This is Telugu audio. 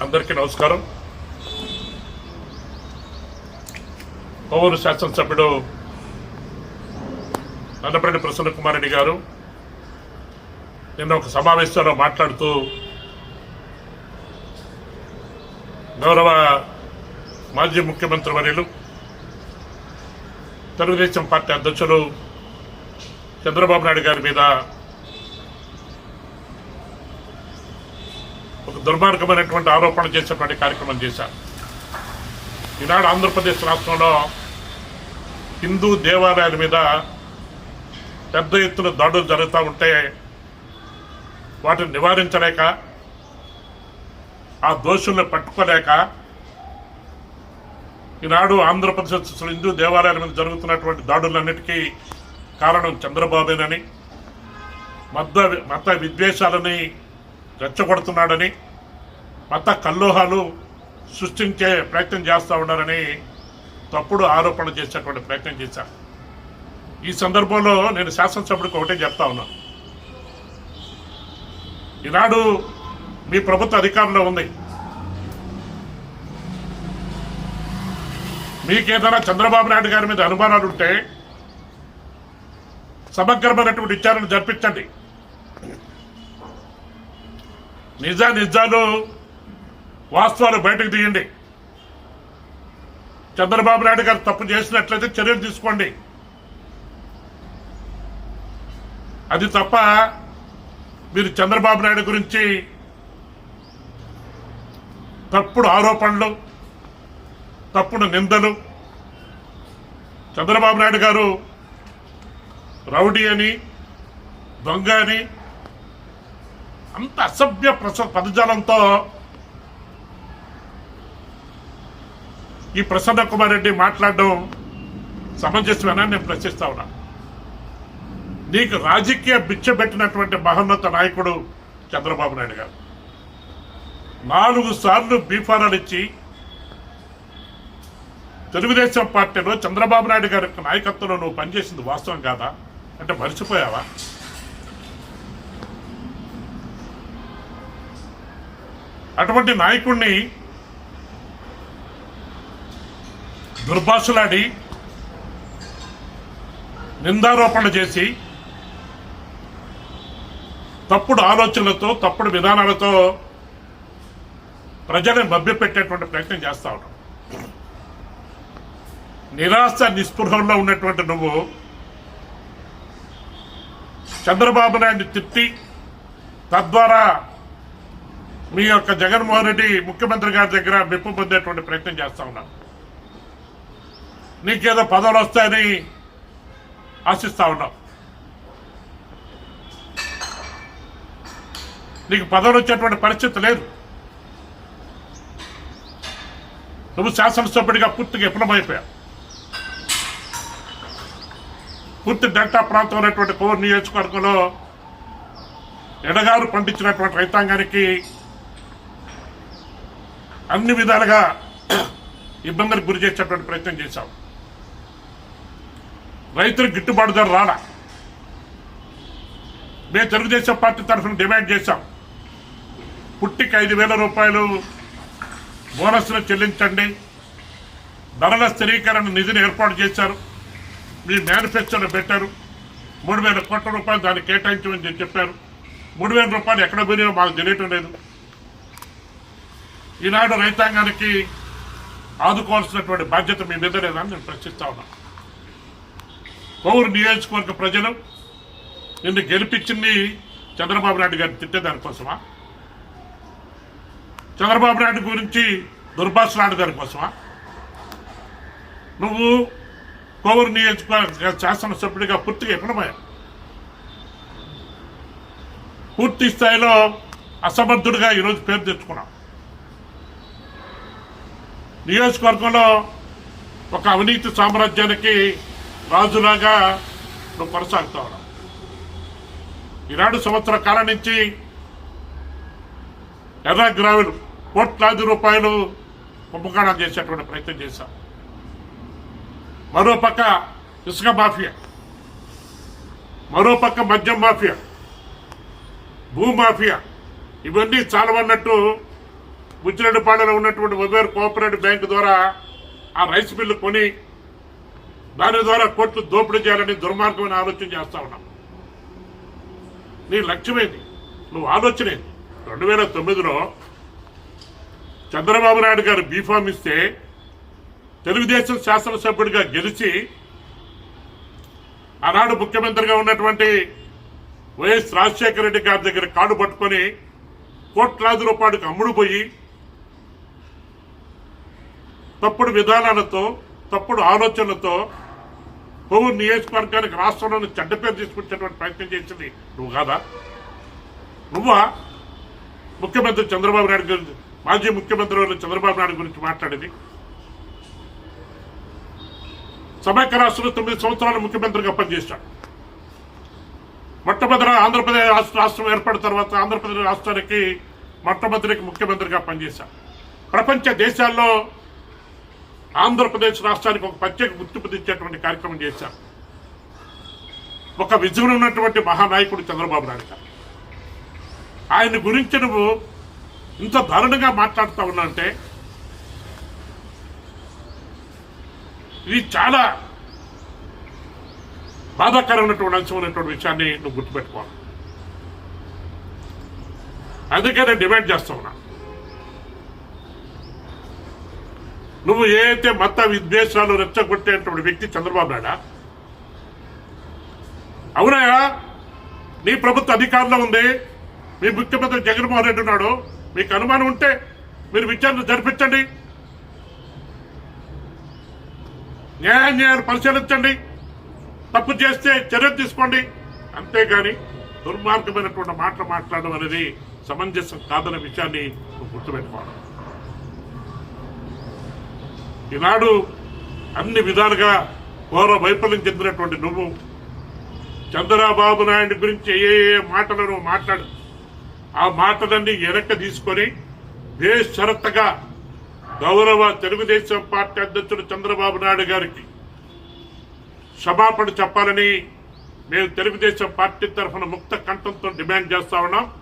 అందరికీ నమస్కారం. కోవూరు శాసనసభ్యుడు నన్నపరెడ్డి ప్రసన్న కుమార్ రెడ్డి గారు నిన్న ఒక సమావేశంలో మాట్లాడుతూ గౌరవ మాజీ ముఖ్యమంత్రి వర్యులు తెలుగుదేశం పార్టీ అధ్యక్షులు చంద్రబాబు నాయుడు గారి మీద ఒక దుర్మార్గమైనటువంటి ఆరోపణ చేసేటువంటి కార్యక్రమం చేశారు. ఈనాడు ఆంధ్రప్రదేశ్ రాష్ట్రంలో హిందూ దేవాలయాల మీద పెద్ద ఎత్తున దాడులు జరుగుతూ ఉంటే వాటిని నివారించలేక, ఆ దోషుల్ని పట్టుకోలేక ఈనాడు ఆంధ్రప్రదేశ్ హిందూ దేవాలయాల మీద జరుగుతున్నటువంటి దాడులన్నిటికీ కారణం చంద్రబాబేనని, మత విద్వేషాలని రెచ్చగొడుతున్నాడని, మత కల్లోహాలు సృష్టించే ప్రయత్నం చేస్తూ ఉన్నారని తప్పుడు ఆరోపణలు చేసేటువంటి ప్రయత్నం చేశారు. ఈ సందర్భంలో నేను శాసనసభ్యుడికి ఒకటే చెప్తా ఉన్నాను. ఈనాడు మీ ప్రభుత్వ అధికారంలో ఉంది. మీకేదైనా చంద్రబాబు నాయుడు గారి మీద అనుమానాలు ఉంటే సమగ్రమైనటువంటి విచారణ జరిపించండి. నిజాలు వాస్తవాలు బయటకు తీయండి. చంద్రబాబు నాయుడు గారు తప్పు చేసినట్లయితే చర్యలు తీసుకోండి. అది తప్ప మీరు చంద్రబాబు నాయుడు గురించి తప్పుడు ఆరోపణలు, తప్పుడు నిందలు, చంద్రబాబు నాయుడు గారు రౌడీ అని, దొంగ అని అంత అసభ్య పదజాలంతో ఈ ప్రసన్న కుమార్ రెడ్డి మాట్లాడడం సమంజసమేనా నేను ప్రశ్నిస్తా ఉన్నా. నీకు రాజకీయ బిచ్చ పెట్టినటువంటి మహోన్నత నాయకుడు చంద్రబాబు నాయుడు గారు 4 సార్లు బీఫారాలు ఇచ్చి తెలుగుదేశం పార్టీలో చంద్రబాబు నాయుడు గారి నాయకత్వంలో నువ్వు పనిచేసింది వాస్తవం కాదా అంటే మర్చిపోయావా? అటువంటి నాయకుడిని దుర్భాషలాడి, నిందారోపణలు చేసి, తప్పుడు ఆలోచనలతో, తప్పుడు విధానాలతో ప్రజలను మభ్యపెట్టేటువంటి ప్రయత్నం చేస్తా ఉన్నావు. నిరాశ నిస్పృహంలో ఉన్నటువంటి నువ్వు చంద్రబాబు నాయుడిని తిట్టి తద్వారా మీ యొక్క జగన్మోహన్ రెడ్డి ముఖ్యమంత్రి గారి దగ్గర మెప్పు పొందేటువంటి ప్రయత్నం చేస్తా ఉన్నాను. నీకేదో పదవులు వస్తాయని ఆశిస్తా ఉన్నావు. నీకు పదవులు వచ్చేటువంటి పరిస్థితి లేదు. నువ్వు శాసనసభ్యుడిగా పూర్తిగా విఫలమైపోయావు. పూర్తి డెల్టా ప్రాంతం ఉన్నటువంటి కోవూరు నియోజకవర్గంలో ఎడగారు పండించినటువంటి రైతాంగానికి అన్ని విధాలుగా ఇబ్బందులకు గురి చేసేటువంటి ప్రయత్నం చేశాం. రైతులకు గిట్టుబాటు ధర రాలా. మేము తెలుగుదేశం పార్టీ తరఫున డిమాండ్ చేశాం. పుట్టికి 5,000 రూపాయలు బోనస్ను చెల్లించండి. ధరల స్థిరీకరణ నిధిని ఏర్పాటు చేశారు. మీ మేనిఫెస్టోలో పెట్టారు. 3,000 కోట్ల రూపాయలు దాన్ని కేటాయించమని చెప్పారు. 3,000 రూపాయలు ఎక్కడ పోయినాయో మాకు తెలియటం లేదు. ఈనాడు రైతాంగానికి ఆదుకోవాల్సినటువంటి బాధ్యత మీ మీద లేదని నేను ప్రశ్నిస్తా ఉన్నా. కోవూరు నియోజకవర్గ ప్రజలు నిన్ను గెలిపించింది చంద్రబాబు నాయుడు గారిని తిట్టేదానికోసమా? చంద్రబాబు నాయుడు గురించి దుర్భాషలాడే దానికోసమా? నువ్వు కోవూరు నియోజకవర్గ శాసనసభ్యుడిగా పూర్తిగా విఫలమయ్యావు. పూర్తి స్థాయిలో అసమర్థుడిగా ఈరోజు పేరు తెచ్చుకున్నావు. నియోజకవర్గంలో ఒక అవినీతి సామ్రాజ్యానికి రాజులాగా నువ్వు కొనసాగుతా ఉన్నావు. ఈనాడు సంవత్సర కాలం నుంచి ఎర్ర గ్రావెల్ కోట్లాది రూపాయలు కుంభకోణం చేసేటువంటి ప్రయత్నం చేశాం. మరోపక్క ఇసుక మాఫియా, మరోపక్క మద్యం మాఫియా, భూమాఫియా, ఇవన్నీ చాలవన్నట్టు బుచ్చిరెడ్డిపాళెంలో ఉన్నటువంటి ఉబేర్ కోఆపరేటివ్ బ్యాంకు ద్వారా ఆ రైస్ మిల్లు కొని దాని ద్వారా కోట్లు దోపిడీ చేయాలని దుర్మార్గమైన ఆలోచన చేస్తా ఉన్నాం. నీ లక్ష్యమేంది? నువ్వు ఆలోచనేది? 2009లో చంద్రబాబు నాయుడు గారు బీఫామ్ ఇస్తే తెలుగుదేశం శాసనసభ్యుడిగా గెలిచి ఆనాడు ముఖ్యమంత్రిగా ఉన్నటువంటి వైఎస్ రాజశేఖర రెడ్డి గారి దగ్గర కాడు పట్టుకొని కోట్లాది రూపాయలకు అమ్ముడు పోయి తప్పుడు విధానాలతో తప్పుడు ఆలోచనలతో కోవూరు నియోజకవర్గానికి రాష్ట్రంలోని చెడ్డ పేరు తీసుకొచ్చేటువంటి ప్రయత్నం చేసింది నువ్వు కాదా? నువ్వా ముఖ్యమంత్రి చంద్రబాబు నాయుడు గురించి, మాజీ ముఖ్యమంత్రి చంద్రబాబు నాయుడు గురించి మాట్లాడేది? సమైక్య రాష్ట్రంలో 9 సంవత్సరాలు ముఖ్యమంత్రిగా పనిచేశాడు. మొట్టమొదటి ఆంధ్రప్రదేశ్ రాష్ట్రం ఏర్పడిన తర్వాత ఆంధ్రప్రదేశ్ రాష్ట్రానికి మొట్టమొదటికి ముఖ్యమంత్రిగా పనిచేశాడు. ప్రపంచ దేశాల్లో ఆంధ్రప్రదేశ్ రాష్ట్రానికి ఒక ప్రత్యేక గుర్తింపు తెచ్చేటువంటి కార్యక్రమం చేశారు. ఒక విజన్ ఉన్నటువంటి మహానాయకుడు చంద్రబాబు నాయుడు గారు. ఆయన గురించి నువ్వు ఇంత దారుణంగా మాట్లాడుతూ ఉన్నావంటే ఇది చాలా బాధాకరమైనటువంటి అంశం ఉన్నటువంటి విషయాన్ని నువ్వు గుర్తుపెట్టుకోవాలి. అందుకే నేను డిమాండ్ చేస్తా ఉన్నా, నువ్వు ఏదైతే మత విద్వేషాలు రెచ్చగొట్టేటువంటి వ్యక్తి చంద్రబాబు నాయుడు అవునాయా? నీ ప్రభుత్వ అధికారంలో ఉంది, మీ ముఖ్యమంత్రి జగన్మోహన్ రెడ్డి ఉన్నాడు. మీకు అనుమానం ఉంటే మీరు విచారణ జరిపించండి, న్యాయాలు పరిశీలించండి, తప్పు చేస్తే చర్య తీసుకోండి. అంతేగాని దుర్మార్గమైనటువంటి మాటలు మాట్లాడడం అనేది సమంజసం కాదన్న విషయాన్ని నువ్వు గుర్తుపెట్టుకోవాలి. ఈనాడు అన్ని విధాలుగా ఘోర వైఫల్యం చెందినటువంటి నువ్వు చంద్రబాబు నాయుడు గురించి ఏ మాటలు నువ్వు మాట్లాడు, ఆ మాటలన్నీ వెనక్కి తీసుకొని బేషరతుగా గౌరవ తెలుగుదేశం పార్టీ అధ్యక్షుడు చంద్రబాబు నాయుడు గారికి క్షమాపణ చెప్పాలని మేము తెలుగుదేశం పార్టీ తరఫున ముక్త కంఠంతో డిమాండ్ చేస్తా ఉన్నాం.